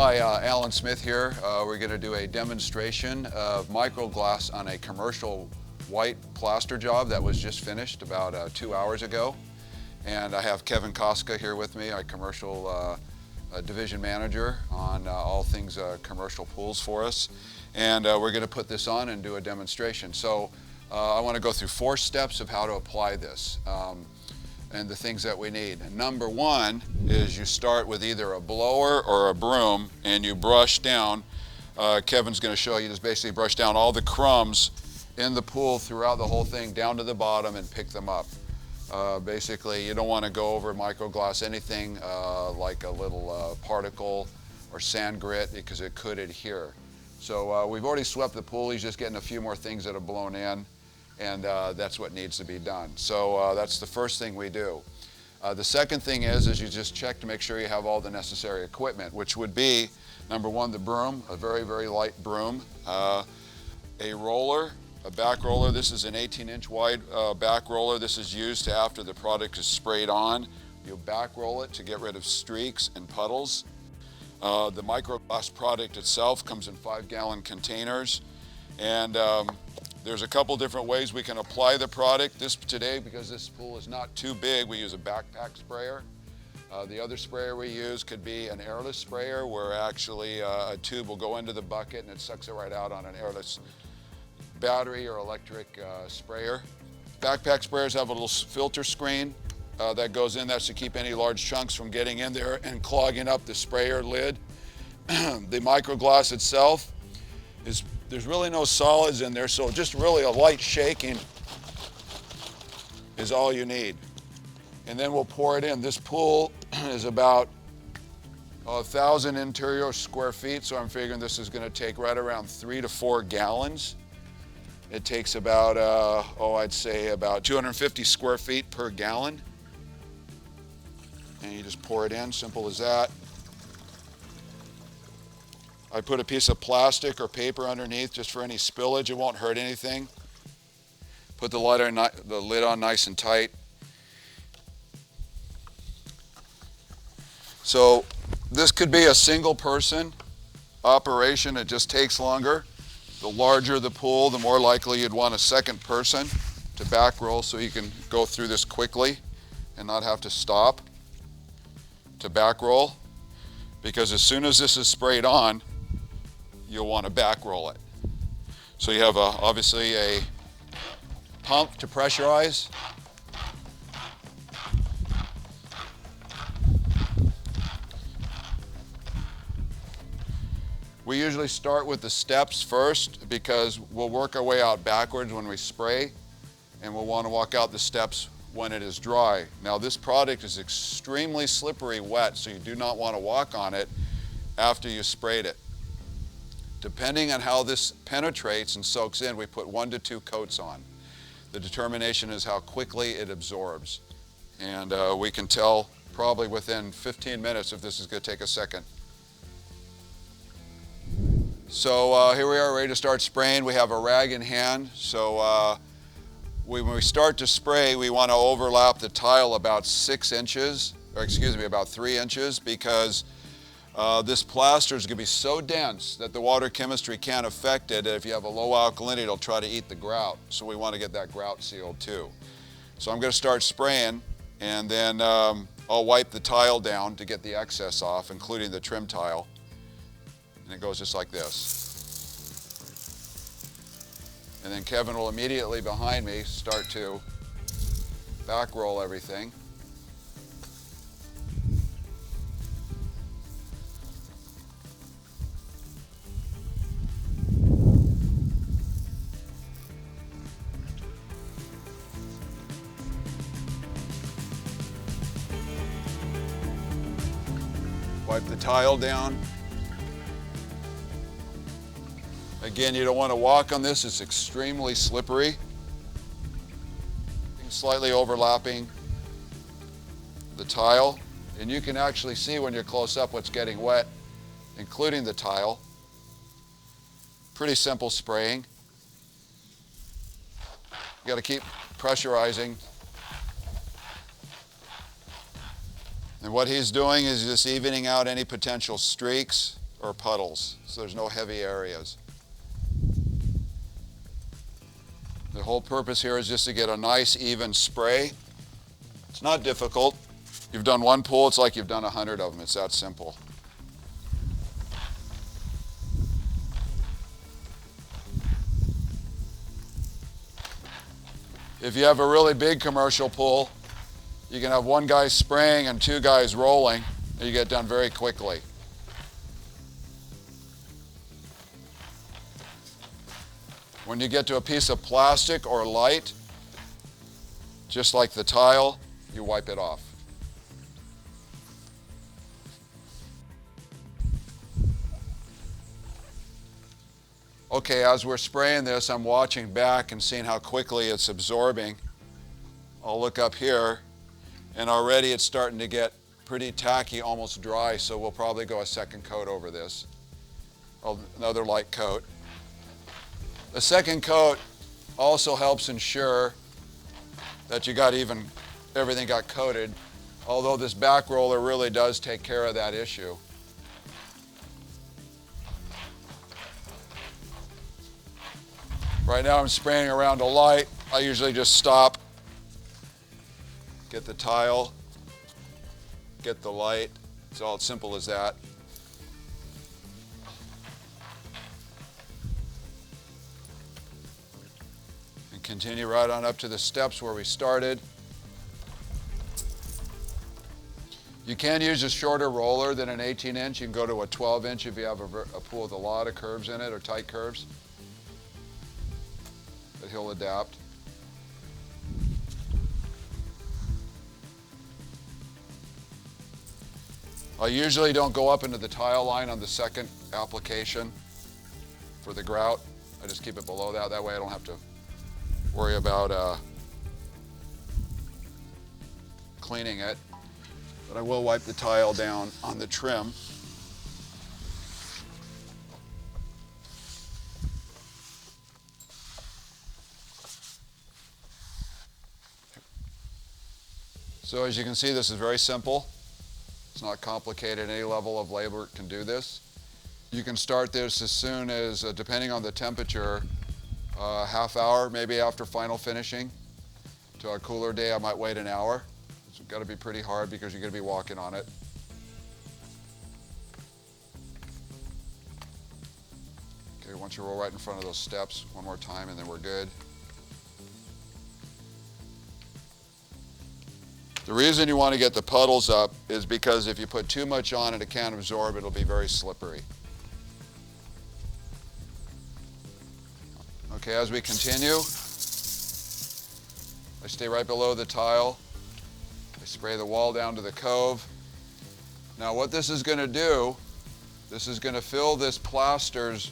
Hi, Alan Smith here. We're going to do a demonstration of MicroGlass on a commercial white plaster job that was just finished about 2 hours ago. And I have Kevin Koska here with me, our commercial division manager on all things commercial pools for us. And we're going to put this on and do a demonstration. So I want to go through 4 steps of how to apply this. And the things that we need. And number 1 is you start with either a blower or a broom and you brush down. Kevin's going to show you, just basically brush down all the crumbs in the pool throughout the whole thing down to the bottom and pick them up. Basically, you don't want to go over MicroGlass anything like a little particle or sand grit, because it could adhere. So we've already swept the pool. He's just getting a few more things that have blown in. And that's what needs to be done. So that's the first thing we do. The second thing is you just check to make sure you have all the necessary equipment, which would be, number 1, the broom, a very, very light broom, a roller, a back roller. This is an 18-inch wide back roller. This is used after the product is sprayed on. You back roll it to get rid of streaks and puddles. The MicroGlass product itself comes in 5-gallon containers. And there's a couple different ways we can apply the product. Today, because this pool is not too big, we use a backpack sprayer. The other sprayer we use could be an airless sprayer, where actually a tube will go into the bucket and it sucks it right out on an airless battery or electric sprayer. Backpack sprayers have a little filter screen that goes in. That's to keep any large chunks from getting in there and clogging up the sprayer lid. The MicroGlass itself there's really no solids in there, so just really a light shaking is all you need. And then we'll pour it in. This pool is about 1,000 interior square feet, so I'm figuring this is going to take right around 3 to 4 gallons. It takes about, I'd say about 250 square feet per gallon. And you just pour it in, simple as that. I put a piece of plastic or paper underneath just for any spillage. It won't hurt anything. Put the lid on nice and tight. So this could be a single person operation. It just takes longer. The larger the pool, the more likely you'd want a second person to back roll, so you can go through this quickly and not have to stop to back roll. Because as soon as this is sprayed on, you'll want to back roll it. So you have obviously a pump to pressurize. We usually start with the steps first, because we'll work our way out backwards when we spray, and we'll want to walk out the steps when it is dry. Now, this product is extremely slippery wet, so you do not want to walk on it after you sprayed it. Depending on how this penetrates and soaks in, we put 1 to 2 coats on. The determination is how quickly it absorbs. And we can tell probably within 15 minutes if this is going to take a second. So here we are, ready to start spraying. We have a rag in hand. So when we start to spray, we want to overlap the tile about 6 inches, or excuse me, about 3 inches, because this plaster is going to be so dense that the water chemistry can't affect it. If you have a low alkalinity, it'll try to eat the grout. So we want to get that grout sealed too. So I'm going to start spraying, and then I'll wipe the tile down to get the excess off, including the trim tile. And it goes just like this. And then Kevin will immediately behind me start to back roll everything. Wipe the tile down. Again, you don't want to walk on this. It's extremely slippery. Slightly overlapping the tile. And you can actually see when you're close up what's getting wet, including the tile. Pretty simple spraying. You got to keep pressurizing. And what he's doing is just evening out any potential streaks or puddles, so there's no heavy areas. The whole purpose here is just to get a nice even spray. It's not difficult. You've done one pool, it's like you've done 100 of them. It's that simple. If you have a really big commercial pool, you can have one guy spraying and two guys rolling, and you get done very quickly. When you get to a piece of plastic or light, just like the tile, you wipe it off. Okay, as we're spraying this, I'm watching back and seeing how quickly it's absorbing. I'll look up here, and already it's starting to get pretty tacky, almost dry, so we'll probably go a second coat over this. Another light coat. The second coat also helps ensure that you got everything got coated, although this back roller really does take care of that issue. Right now I'm spraying around a light. I usually just stop, get the tile, get the light. It's all as simple as that. And continue right on up to the steps where we started. You can use a shorter roller than an 18-inch. You can go to a 12-inch if you have a pool with a lot of curves in it or tight curves. But he'll adapt. I usually don't go up into the tile line on the second application for the grout. I just keep it below that. That way I don't have to worry about cleaning it. But I will wipe the tile down on the trim. So as you can see, this is very simple. It's not complicated. Any level of labor can do this. You can start this as soon as, depending on the temperature, half hour, maybe after final finishing. To a cooler day, I might wait an hour. It's got to be pretty hard because you're going to be walking on it. Okay, once you roll right in front of those steps, one more time and then we're good. The reason you want to get the puddles up is because if you put too much on and it can't absorb, it'll be very slippery. Okay, as we continue, I stay right below the tile. I spray the wall down to the cove. Now what this is going to do, this is going to fill this plaster's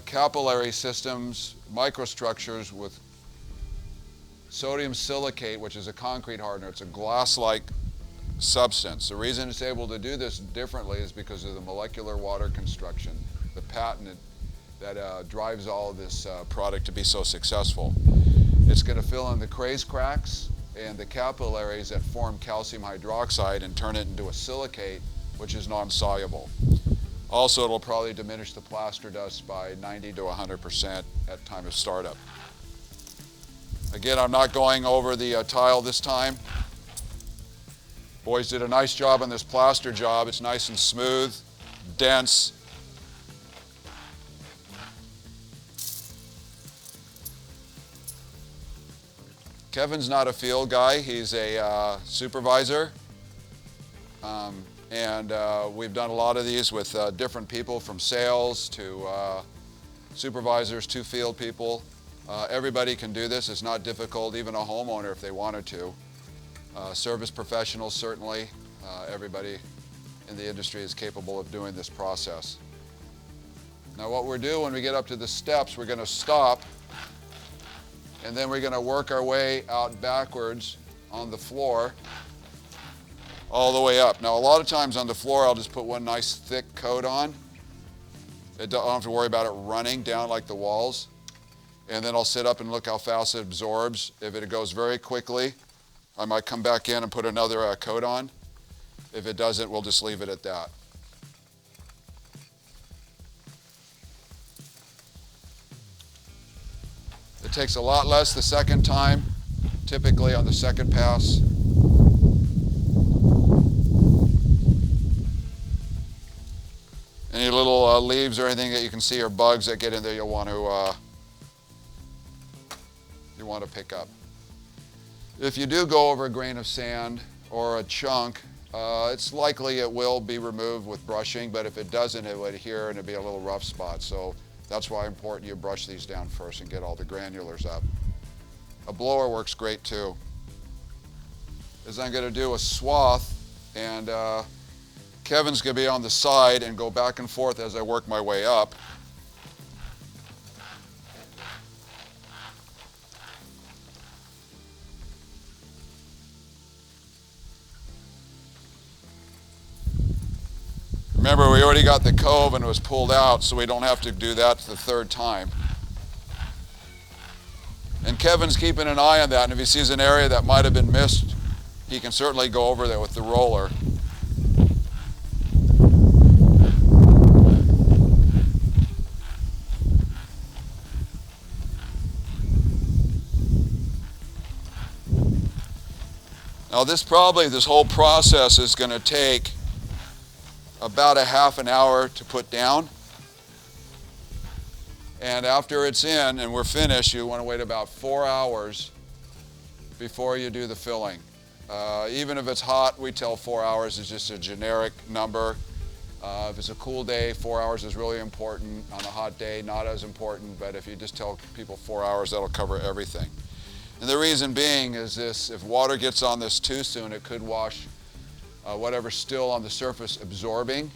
capillary systems, microstructures with sodium silicate, which is a concrete hardener. It's a glass-like substance. The reason it's able to do this differently is because of the molecular water construction, the patent that drives all of this product to be so successful. It's going to fill in the craze cracks and the capillaries that form calcium hydroxide and turn it into a silicate, which is non-soluble. Also, it'll probably diminish the plaster dust by 90 to 100% at time of startup. Again, I'm not going over the tile this time. Boys did a nice job on this plaster job. It's nice and smooth, dense. Kevin's not a field guy. He's a supervisor. We've done a lot of these with different people, from sales to supervisors to field people. Everybody can do this. It's not difficult, even a homeowner if they wanted to. Service professionals, certainly. Everybody in the industry is capable of doing this process. Now what we're doing when we get up to the steps, we're going to stop, and then we're going to work our way out backwards on the floor all the way up. Now a lot of times on the floor I'll just put one nice thick coat on. I don't have to worry about it running down like the walls. And then I'll sit up and look how fast it absorbs. If it goes very quickly, I might come back in and put another coat on. If it doesn't, we'll just leave it at that. It takes a lot less the second time, typically on the second pass. Any little leaves or anything that you can see or bugs that get in there, you'll want to pick up. If you do go over a grain of sand or a chunk, it's likely it will be removed with brushing, but if it doesn't, it would adhere and it'd be a little rough spot. So that's why it's important you brush these down first and get all the granulars up. A blower works great too. Is I'm going to do a swath, and Kevin's going to be on the side and go back and forth as I work my way up. Remember, we already got the cove and it was pulled out, so we don't have to do that the third time. And Kevin's keeping an eye on that, and if he sees an area that might have been missed, he can certainly go over there with the roller. Now this whole process is going to take about a half an hour to put down. And after it's in and we're finished, you want to wait about 4 hours before you do the filling. Even if it's hot, we tell 4 hours is just a generic number. If it's a cool day, 4 hours is really important. On a hot day, not as important, but if you just tell people 4 hours, that'll cover everything. And the reason being is this: if water gets on this too soon, it could wash whatever's still on the surface absorbing.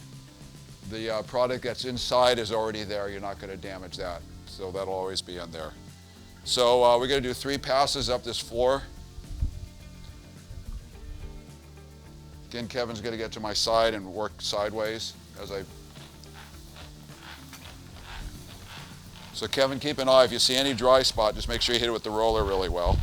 The product that's inside is already there. You're not going to damage that. So that'll always be in there. So we're going to do 3 passes up this floor. Again, Kevin's going to get to my side and work sideways as I... So Kevin, keep an eye. If you see any dry spot, just make sure you hit it with the roller really well.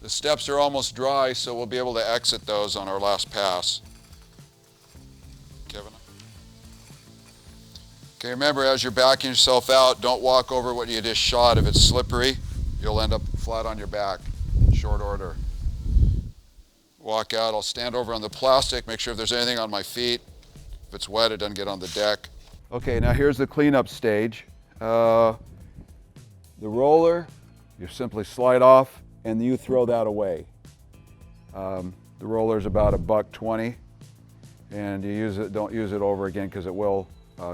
The steps are almost dry, so we'll be able to exit those on our last pass. Kevin? Okay, remember, as you're backing yourself out, don't walk over what you just shot. If it's slippery, you'll end up flat on your back. Short order. Walk out. I'll stand over on the plastic, make sure if there's anything on my feet. If it's wet, it doesn't get on the deck. Okay, now here's the cleanup stage. The roller, you simply slide off and you throw that away. The roller's about $1.20, and you use it, don't use it over again because it will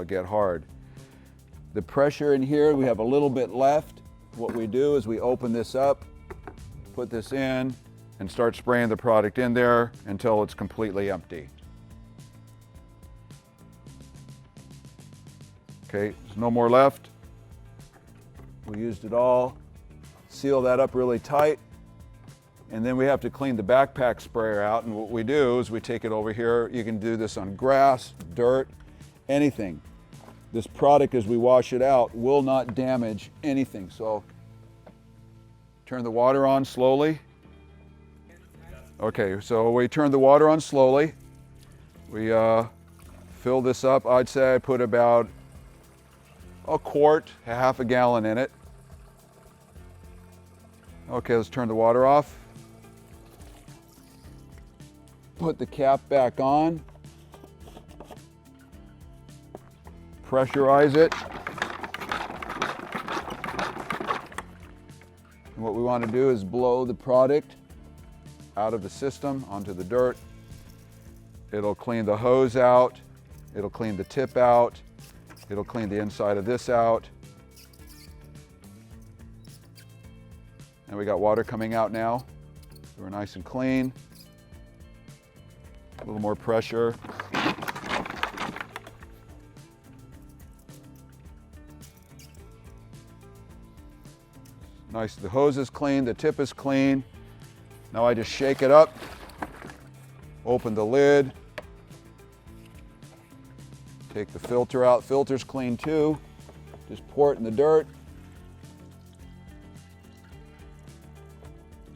get hard. The pressure in here, we have a little bit left. What we do is we open this up, put this in, and start spraying the product in there until it's completely empty. Okay, there's no more left. We used it all. Seal that up really tight, and then we have to clean the backpack sprayer out, and what we do is we take it over here. You can do this on grass, dirt, anything. This product, as we wash it out, will not damage anything. So turn the water on slowly. Okay, so we turn the water on slowly. We fill this up. I'd say I put about a quart, half a gallon in it. Okay, let's turn the water off. Put the cap back on. Pressurize it. And what we want to do is blow the product out of the system onto the dirt. It'll clean the hose out. It'll clean the tip out. It'll clean the inside of this out. And we got water coming out now. So we're nice and clean. A little more pressure. Nice, the hose is clean, the tip is clean. Now I just shake it up, open the lid, Take the filter out. Filter's clean too. Just pour it in the dirt.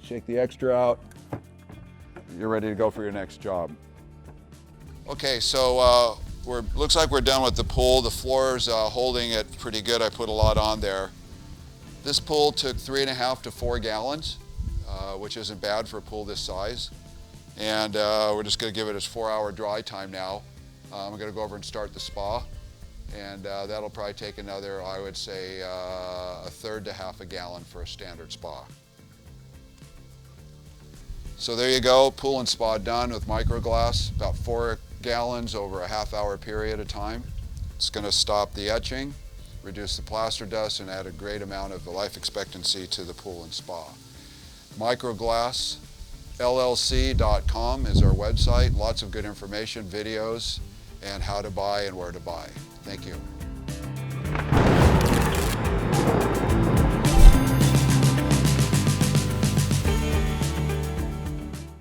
Shake the extra out. You're ready to go for your next job. Okay, so looks like we're done with the pool. The floor's holding it pretty good. I put a lot on there. This pool took 3.5 to 4 gallons, which isn't bad for a pool this size. And we're just going to give it its 4-hour dry time now. I'm going to go over and start the spa, and that'll probably take another, I would say, 1/3 to 1/2 gallon for a standard spa. So there you go, pool and spa done with MicroGlass, about 4 gallons over a 1/2-hour period of time. It's going to stop the etching, reduce the plaster dust, and add a great amount of life expectancy to the pool and spa. MicroGlassLLC.com is our website. Lots of good information, videos, and how to buy and where to buy. Thank you.